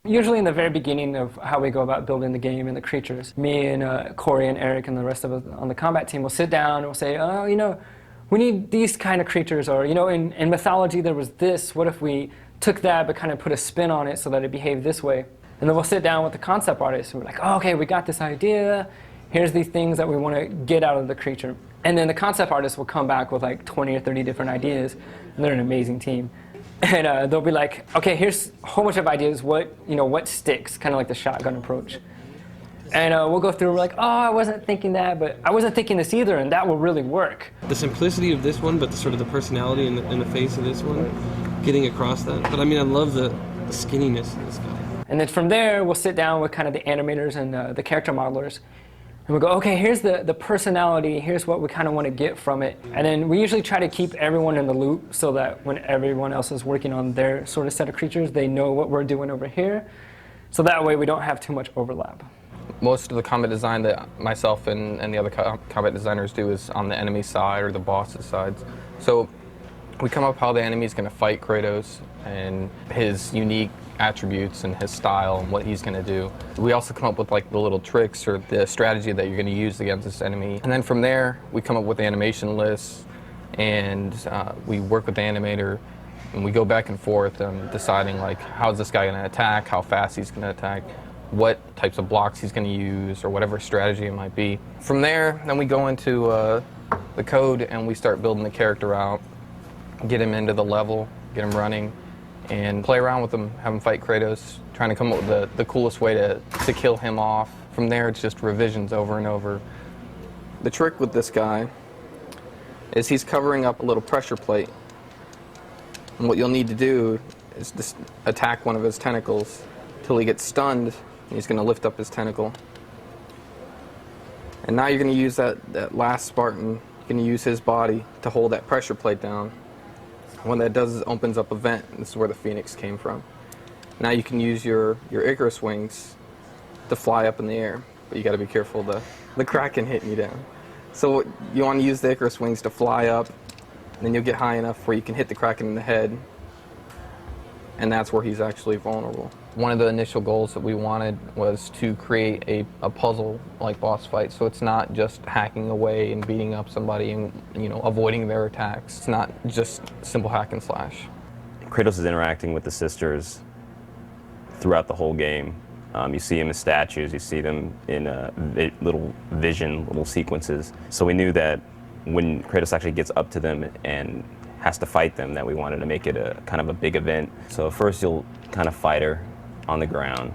Usually in the very beginning of how we go about building the game and the creatures, me and Corey and Eric and the rest of us on the combat team will sit down and we'll say, oh, you know, we need these kind of creatures, or, you know, in mythology there was this, what if we took that but kind of put a spin on it so that it behaved this way? And then we'll sit down with the concept artist and we're like, oh, okay, we got this idea, here's these things that we want to get out of the creature. And then the concept artist will come back with like 20 or 30 different ideas, and they're an amazing team. And they'll be like, okay, here's a whole bunch of ideas, what sticks, kind of like the shotgun approach. And we'll go through, we're like, oh, I wasn't thinking that, but I wasn't thinking this either, and that will really work. The simplicity of this one, but sort of the personality in the face of this one, getting across that. But I mean, I love the skinniness of this guy. And then from there, we'll sit down with kind of the animators and the character modelers. And we'll go, okay, here's the personality, here's what we kind of want to get from it. And then we usually try to keep everyone in the loop so that when everyone else is working on their sort of set of creatures, they know what we're doing over here. So that way we don't have too much overlap. Most of the combat design that myself and the other combat designers do is on the enemy side or the boss's sides. So we come up how the enemy is going to fight Kratos and his unique attributes and his style and what he's going to do. We also come up with like the little tricks or the strategy that you're going to use against this enemy. And then from there, we come up with the animation lists, and we work with the animator, and we go back and forth deciding like how's this guy going to attack, how fast he's going to attack, what types of blocks he's going to use, or whatever strategy it might be. From there, then we go into the code and we start building the character out, get him into the level, get him running, and play around with him, have him fight Kratos, trying to come up with the coolest way to kill him off. From there, it's just revisions over and over. The trick with this guy is he's covering up a little pressure plate. And what you'll need to do is just attack one of his tentacles till he gets stunned, and he's going to lift up his tentacle. And now you're going to use that last Spartan, you're going to use his body to hold that pressure plate down. When that does, it opens up a vent. This is where the Phoenix came from. Now you can use your Icarus wings to fly up in the air, but you got to be careful the Kraken hitting you down. So you want to use the Icarus wings to fly up, and then you'll get high enough where you can hit the Kraken in the head, and that's where he's actually vulnerable. One of the initial goals that we wanted was to create a puzzle-like boss fight, so it's not just hacking away and beating up somebody and avoiding their attacks. It's not just simple hack and slash. Kratos is interacting with the sisters throughout the whole game. You see them as statues, you see them in little sequences. So we knew that when Kratos actually gets up to them and has to fight them, that we wanted to make it a kind of a big event. So first you'll kind of fight her on the ground.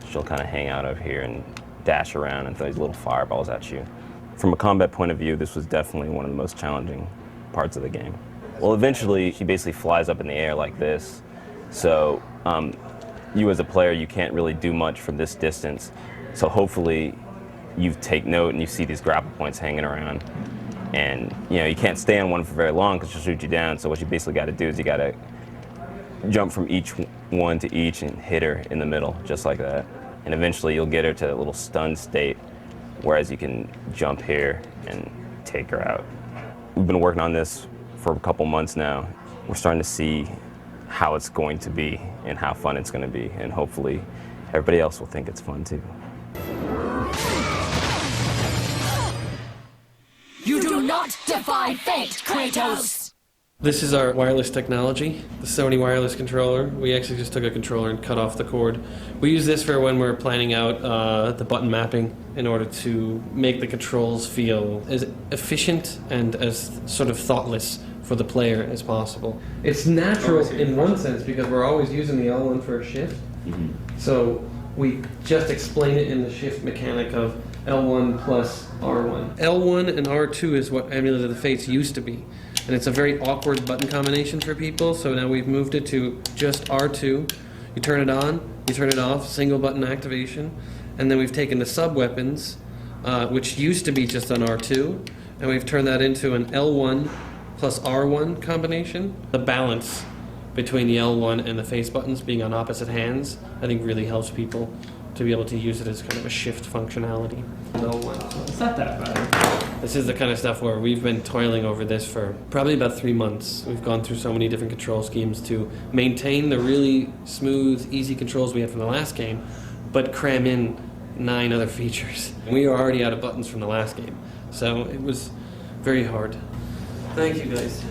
She'll kind of hang out over here and dash around and throw these little fireballs at you. From a combat point of view, this was definitely one of the most challenging parts of the game. Well, eventually she basically flies up in the air like this. So you as a player, you can't really do much from this distance. So hopefully you take note and you see these grapple points hanging around. And you can't stay on one for very long because she'll shoot you down. So what you basically got to do is you got to jump from each one to each and hit her in the middle, just like that. And eventually you'll get her to a little stunned state, whereas you can jump here and take her out. We've been working on this for a couple months now. We're starting to see how it's going to be and how fun it's going to be. And hopefully everybody else will think it's fun too. You do not defy fate, Kratos! This is our wireless technology, the Sony wireless controller. We actually just took a controller and cut off the cord. We use this for when we're planning out the button mapping in order to make the controls feel as efficient and as sort of thoughtless for the player as possible. It's natural in one sense because we're always using the L1 for a shift. So we just explain it in the shift mechanic of L1 plus R1. L1 and R2 is what Amulet of the Fates used to be. And it's a very awkward button combination for people, so now we've moved it to just R2. You turn it on, you turn it off, single button activation. And then we've taken the sub-weapons, which used to be just on R2, and we've turned that into an L1 plus R1 combination. The balance between the L1 and the face buttons being on opposite hands, I think really helps people to be able to use it as kind of a shift functionality. L1, so it's not that bad. This is the kind of stuff where we've been toiling over this for probably about 3 months. We've gone through so many different control schemes to maintain the really smooth, easy controls we had from the last game, but cram in 9 other features. We were already out of buttons from the last game, so it was very hard. Thank you, guys.